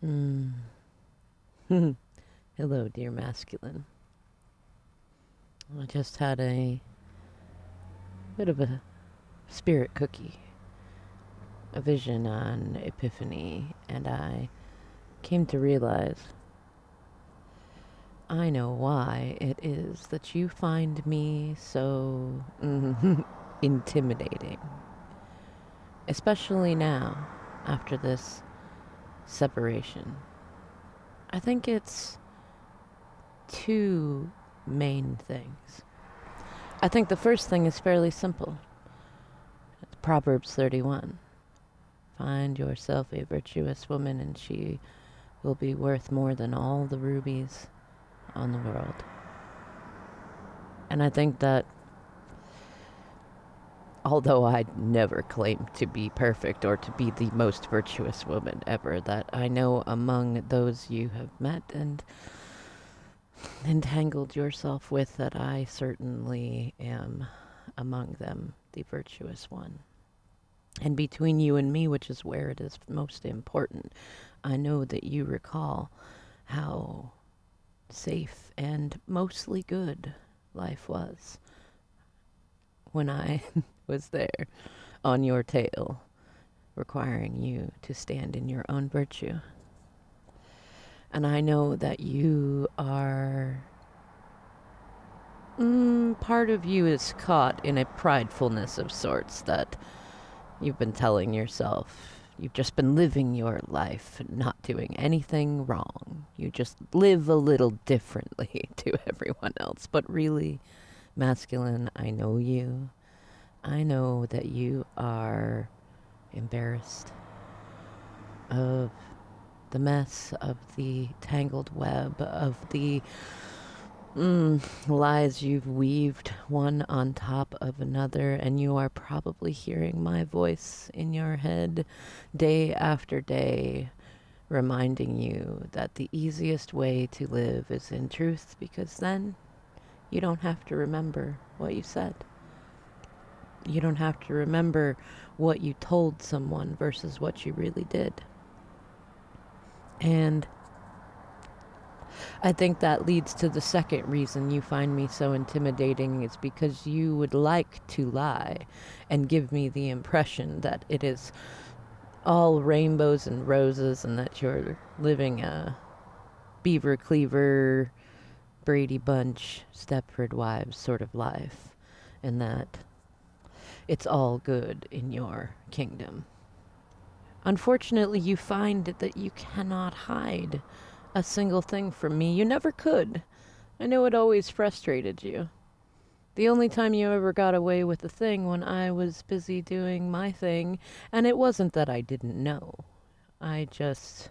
Mm. Hello, dear masculine. I just had a bit of a spirit cookie, a vision on Epiphany, and I came to realize I know why it is that you find me so intimidating. Especially now, after this separation. I think it's two main things. I think the first thing is fairly simple. It's Proverbs 31. Find yourself a virtuous woman, and she will be worth more than all the rubies on the world. And I think that although I'd never claim to be perfect or to be the most virtuous woman ever, that I know among those you have met and entangled yourself with, that I certainly am among them, the virtuous one. And between you and me, which is where it is most important, I know that you recall how safe and mostly good life was when I was there on your tail, requiring you to stand in your own virtue. And I know that you are. Part of you is caught in a pridefulness of sorts that you've been telling yourself. You've just been living your life, not doing anything wrong. You just live a little differently to everyone else. But really, masculine, I know you. I know that you are embarrassed of the mess, of the tangled web, of the lies you've weaved one on top of another, and you are probably hearing my voice in your head day after day, reminding you that the easiest way to live is in truth, because then you don't have to remember what you said. You don't have to remember what you told someone versus what you really did. And I think that leads to the second reason you find me so intimidating, is because you would like to lie and give me the impression that it is all rainbows and roses and that you're living a Beaver Cleaver, Brady Bunch, Stepford Wives sort of life, and that it's all good in your kingdom. Unfortunately, you find that you cannot hide a single thing from me. You never could. I know it always frustrated you. The only time you ever got away with a thing when I was busy doing my thing, and it wasn't that I didn't know. I just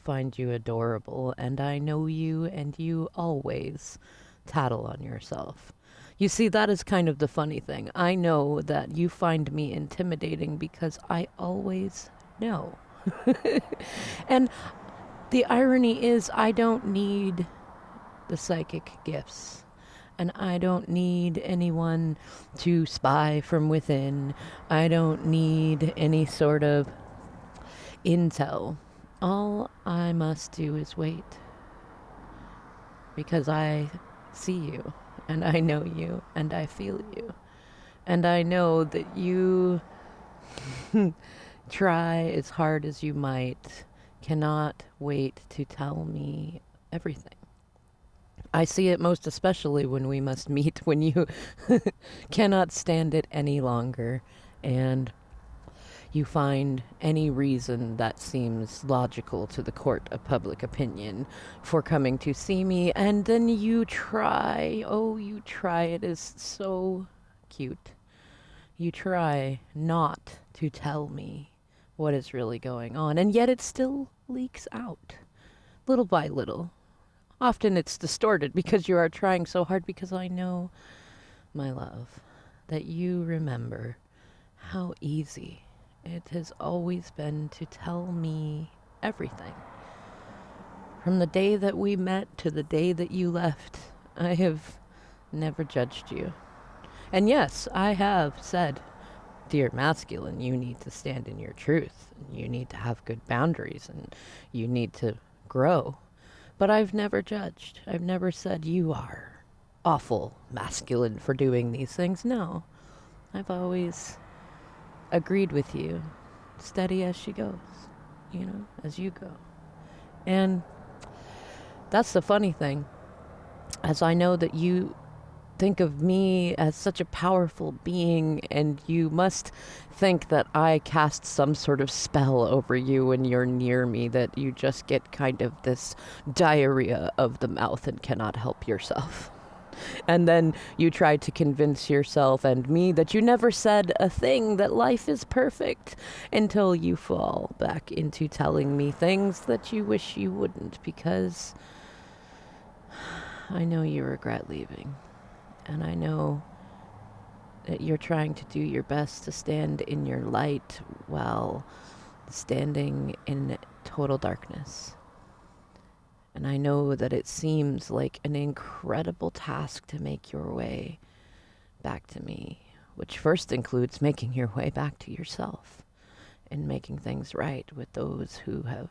find you adorable, and I know you, and you always tattle on yourself. You see, that is kind of the funny thing. I know that you find me intimidating because I always know. And the irony is, I don't need the psychic gifts. And I don't need anyone to spy from within. I don't need any sort of intel. All I must do is wait. Because I see you, and I know you, and I feel you. And I know that you try as hard as you might, cannot wait to tell me everything. I see it most especially when we must meet, when you cannot stand it any longer, and you find any reason that seems logical to the court of public opinion for coming to see me, and then you try, oh, you try, it is so cute. You try not to tell me what is really going on, and yet it still leaks out, little by little. Often it's distorted because you are trying so hard, because I know, my love, that you remember how easy it has always been to tell me everything. From the day that we met to the day that you left, I have never judged you. And yes, I have said dear masculine, you need to stand in your truth. You need to have good boundaries and you need to grow. But I've never judged. I've never said you are awful masculine for doing these things. No. I've always agreed with you, steady as she goes, as you go. And that's the funny thing, as I know that you think of me as such a powerful being, and you must think that I cast some sort of spell over you when you're near me, that you just get kind of this diarrhea of the mouth and cannot help yourself. And then you try to convince yourself and me that you never said a thing, that life is perfect, until you fall back into telling me things that you wish you wouldn't, because I know you regret leaving. And I know that you're trying to do your best to stand in your light while standing in total darkness. And I know that it seems like an incredible task to make your way back to me, which first includes making your way back to yourself and making things right with those who have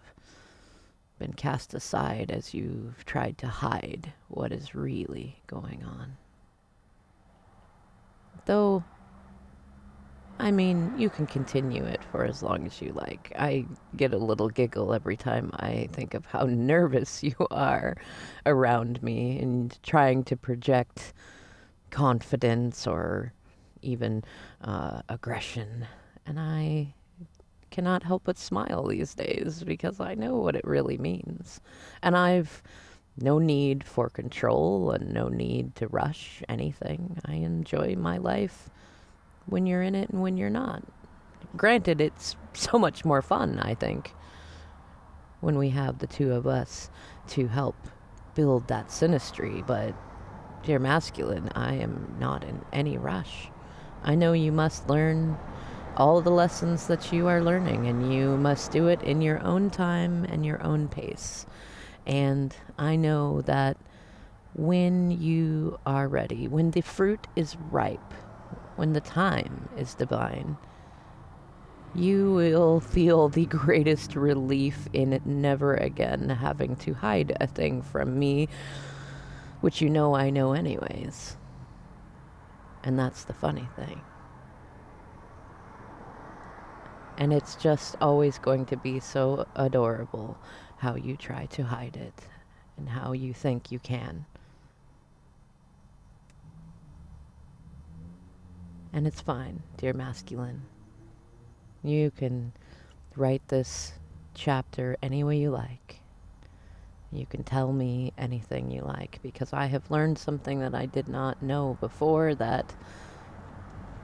been cast aside as you've tried to hide what is really going on. Though, I mean, you can continue it for as long as you like. I get a little giggle every time I think of how nervous you are around me and trying to project confidence or even aggression. And I cannot help but smile these days because I know what it really means. And I've no need for control and no need to rush anything. I enjoy my life when you're in it and when you're not. Granted, it's so much more fun, I think, when we have the two of us to help build that synastry. But, dear masculine, I am not in any rush. I know you must learn all the lessons that you are learning, and you must do it in your own time and your own pace. And I know that when you are ready, when the fruit is ripe, when the time is divine, you will feel the greatest relief in it never again having to hide a thing from me, which you know I know anyways. And that's the funny thing. And it's just always going to be so adorable how you try to hide it and how you think you can. And it's fine, dear masculine. You can write this chapter any way you like. You can tell me anything you like, because I have learned something that I did not know before, that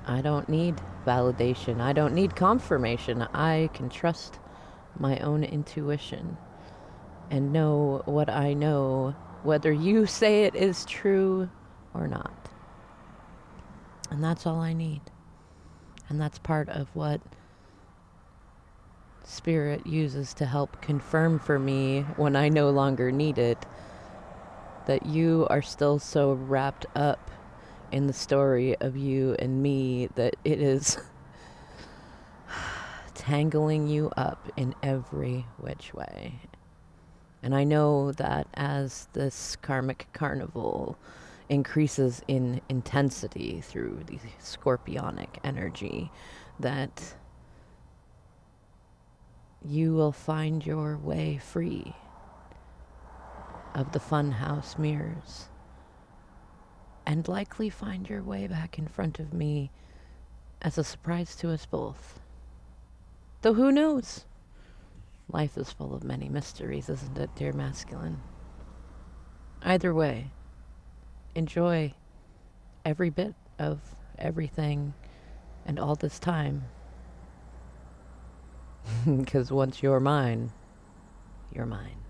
I don't need validation. I don't need confirmation. I can trust my own intuition and know what I know, whether you say it is true or not. And that's all I need. And that's part of what Spirit uses to help confirm for me when I no longer need it, that you are still so wrapped up in the story of you and me that it is tangling you up in every which way. And I know that as this karmic carnival increases in intensity through the scorpionic energy, that you will find your way free of the funhouse mirrors and likely find your way back in front of me as a surprise to us both. Though who knows? Life is full of many mysteries, isn't it, dear masculine? Either way, enjoy every bit of everything and all this time. Because once you're mine, you're mine.